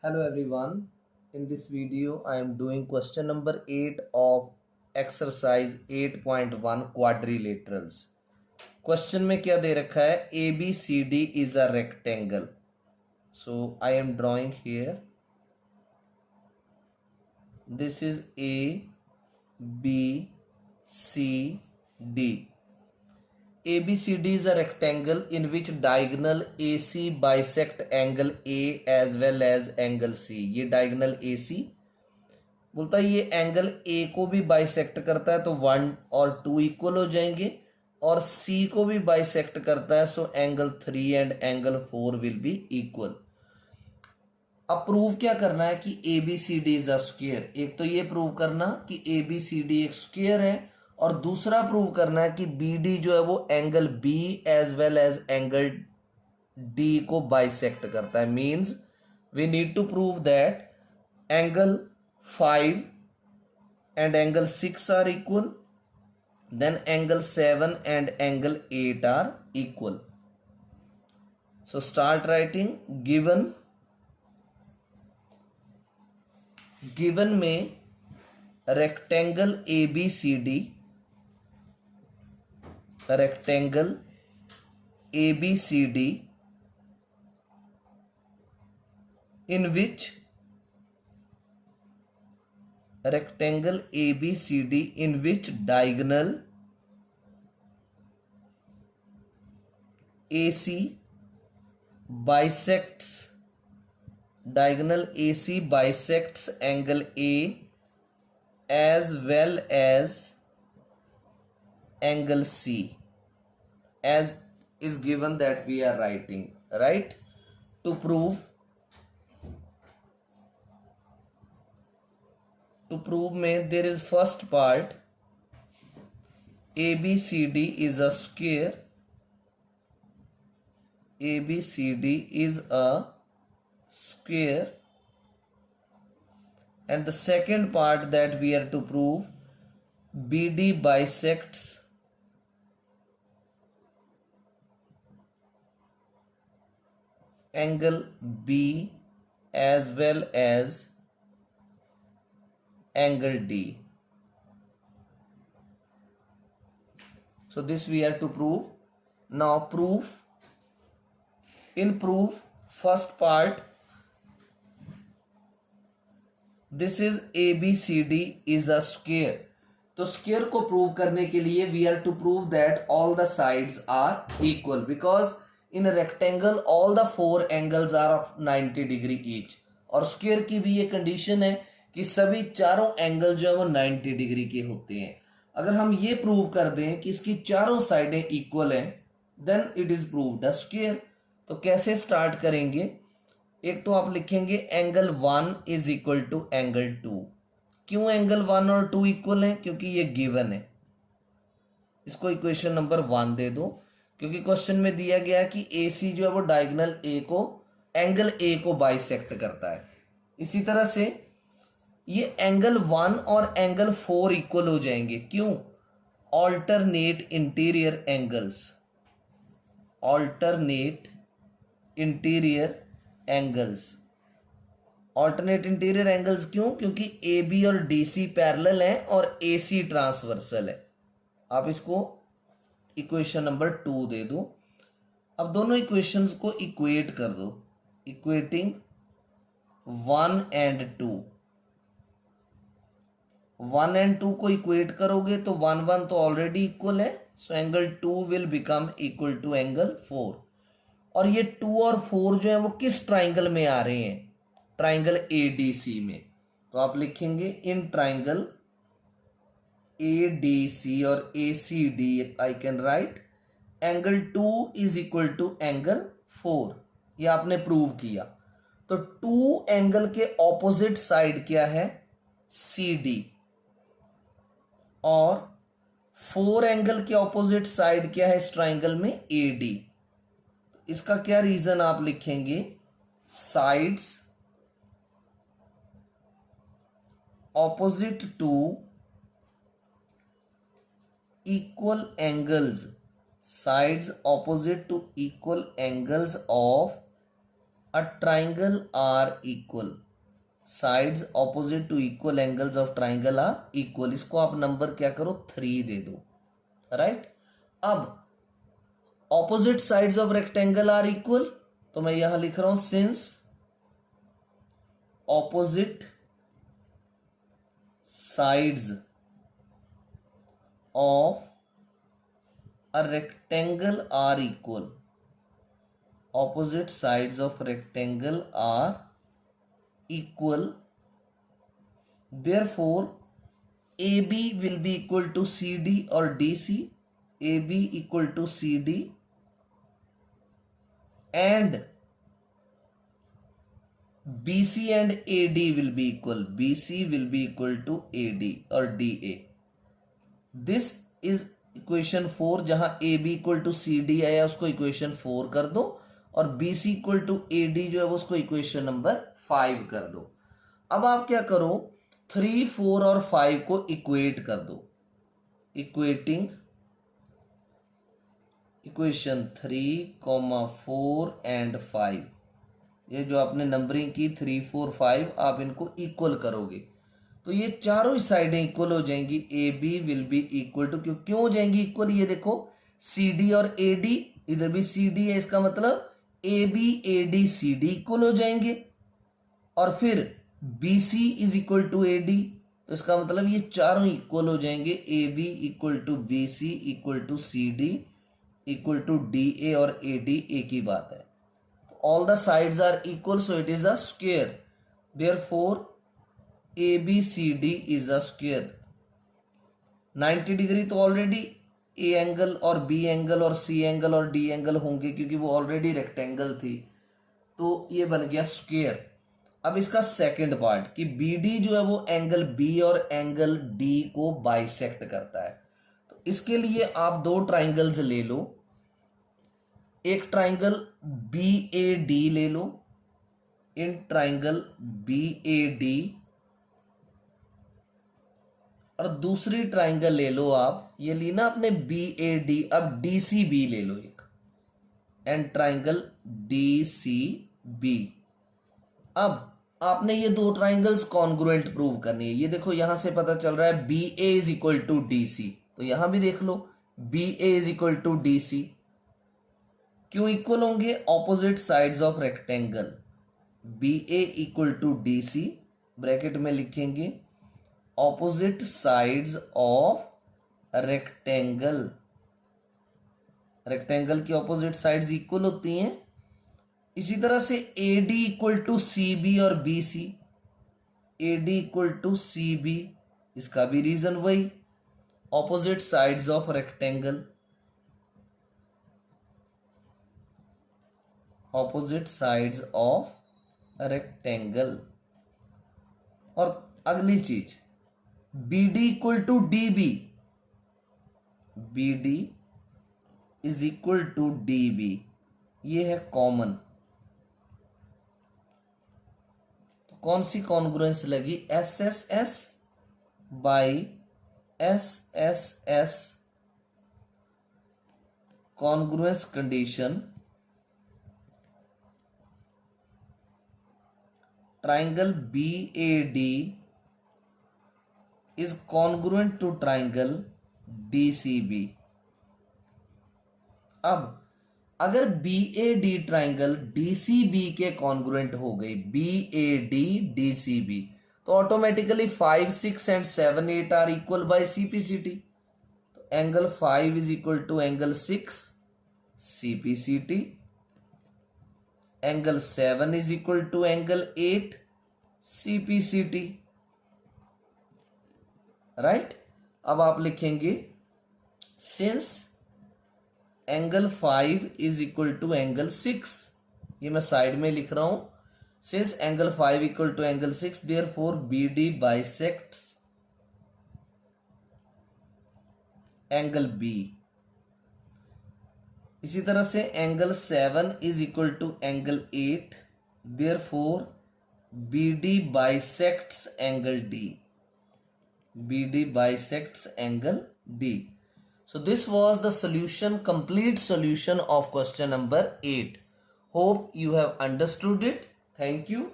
Hello everyone. In this video I am doing question number 8 of exercise 8.1 quadrilaterals. Question में क्या दे रखा है? ABCD is a rectangle. So I am drawing here. This is A, B, C, D. ABCD is a rectangle in which diagonal AC bisect angle A as well as angle C. ये diagonal AC बोलता है ये angle A को भी bisect करता है, तो 1 और 2 इक्वल हो जाएंगे, और सी को भी बाइसेक्ट करता है, so angle 3 and angle 4 will be equal. अब प्रूव क्या करना है कि A B C D is a square. एक तो ये प्रूव करना कि ए बी सी डी एक स्क्वायर है, और दूसरा प्रूव करना है कि बी डी जो है वो angle B as well as angle D को बाइसेक्ट करता है। Means we need to prove that angle 5 and angle 6 are equal, then angle 7 and angle 8 are equal. So start writing given में rectangle ABCD in which rectangle ABCD in which diagonal AC bisects angle A as well as angle C, as is given that we are writing, right? To prove में there is first part, ABCD is a square, and the second part that we are to prove, BD bisects angle B as well as angle D. So this we are to prove. Now proof. In proof, first part, this is ABCD is a square. तो square को prove करने के लिए we are to prove that all the sides are equal, because in rectangle all the 4 angles are of 90 degree each. और square की भी ये condition है कि सभी चारों एंगल जो है वो 90 डिग्री के होते हैं। अगर हम ये प्रूव कर दें कि इसकी चारों साइडें इक्वल हैं, then it is proved a square. तो कैसे स्टार्ट करेंगे? एक तो आप लिखेंगे angle 1 is equal to angle 2। क्यों एंगल 1 और 2 इक्वल है? क्योंकि ये गिवन है। इसको इक्वेशन नंबर 1 दे दो, क्योंकि क्वेश्चन में दिया गया है कि ए सी जो है वो डायगोनल ए को एंगल ए को बाइसेक्ट करता है। इसी तरह से ये एंगल 1 और एंगल 4 इक्वल हो जाएंगे। क्यों? Alternate interior angles, alternate interior angles क्यों? क्योंकि ए बी और डी सी पैरेलल है और ए सी ट्रांसवर्सल है। आप इसको इक्वेशन नंबर 2 दे दो। अब दोनों इक्वेशंस को इक्वेट कर दो, इक्वेटिंग 1 एंड 2। 1 एंड 2 को इक्वेट करोगे तो 1 तो ऑलरेडी इक्वल है, so angle 2 will become equal to angle 4। और ये 2 और 4 जो है वो किस ट्राइंगल में आ रहे हैं? ट्राइंगल ADC में। तो आप लिखेंगे इन ट्राइंगल ADC और ACD I can write angle 2 is equal to angle 4। ये आपने प्रूव किया। तो 2 एंगल के ऑपोजिट साइड क्या है? CD, और 4 एंगल के ऑपोजिट साइड क्या है इस ट्राइंगल में? AD। इसका क्या रीजन आप लिखेंगे? Sides opposite to equal angles, sides opposite to equal angles of a triangle are equal, sides opposite to equal angles of triangle are equal. इसको आप नंबर क्या करो 3 दे दो, राइट। अब opposite sides of rectangle are equal, तो मैं यहां लिख रहा हूं since opposite sides of a rectangle are equal, opposite sides of rectangle are equal, therefore AB will be equal to CD or DC, AB equal to CD and BC and AD will be equal, BC will be equal to AD or DA. This is equation 4, जहां AB equal to CD आया उसको equation 4 कर दो और BC equal to AD जो है वो उसको इक्वेशन नंबर 5 कर दो। अब आप क्या करो 3, 4 और 5 को इक्वेट कर दो, इक्वेटिंग इक्वेशन 3, 4 एंड 5, ये जो आपने नंबरिंग की 3, 4, 5 आप इनको इक्वल करोगे तो ये चारों ही साइडें इक्वल हो जाएंगी। A B will be equal to, क्यों हो जाएंगी इक्वल, ये देखो सी डी और ए डी, इधर भी सी डी है, इसका मतलब A B A D C D equal हो जाएंगे। और फिर B C is equal to A D, तो इसका मतलब ये चारों इक्वल हो जाएंगे, A B equal to B C equal to C D equal to D A और ए डी एक ही बात है। All the sides are equal so it is a square, therefore ABCD is a square। 90 degree तो already A angle और B angle और C angle और D angle होंगे क्योंकि वो ऑलरेडी रेक्टेंगल थी, तो ये बन गया स्क्वायर। अब इसका सेकंड पार्ट कि BD जो है वो एंगल B और एंगल D को बाइसेक्ट करता है, तो इसके लिए आप दो ट्राइंगल्स ले लो, एक ट्राइंगल BAD ले लो, इन ट्राइंगल BAD, और दूसरी ट्राइंगल ले लो आप, ये ली ना आपने BAD, अब DCB ले लो एक, एंड ट्राइंगल DCB। अब आपने ये दो ट्राइंगल्स कॉन्ग्रुएंट प्रूव करनी है। ये देखो यहां से पता चल रहा है BA is equal to DC, तो यहां भी देख लो BA is equal to DC। क्यों इक्वल होंगे, opposite sides of rectangle, BA equal to DC, bracket में लिखेंगे opposite sides of rectangle, rectangle की ऑपोजिट साइड्स इक्वल होती हैं। इसी तरह से AD इक्वल टू CB और BC, AD equal to CB, इसका भी रीजन वही, opposite sides of rectangle, opposite sides of rectangle. और अगली चीज BD equal to DB, BD is equal to DB, ये है कॉमन। तो कौन सी कॉन्ग्रुएंस लगी, SSS by SSS, congruence condition, triangle BAD is congruent to triangle DCB। अब अगर BAD ट्राइंगल DCB के कॉन्ग्रुएंट हो गई, BAD DCB, तो automatically 5, 6 and 7, 8 are equal by CPCT, तो angle 5 is equal to angle 6 CPCT, angle 7 is equal to angle 8 CPCT, right. अब आप लिखेंगे since angle 5 is equal to angle 6, ये मैं साइड में लिख रहा हूं, since angle 5 equal to angle 6 therefore BD bisects angle B। इसी तरह से angle 7 is equal to angle 8 therefore BD bisects angle D, BD bisects angle D। So this was the solution, complete solution of question number 8. Hope you have understood it. Thank you.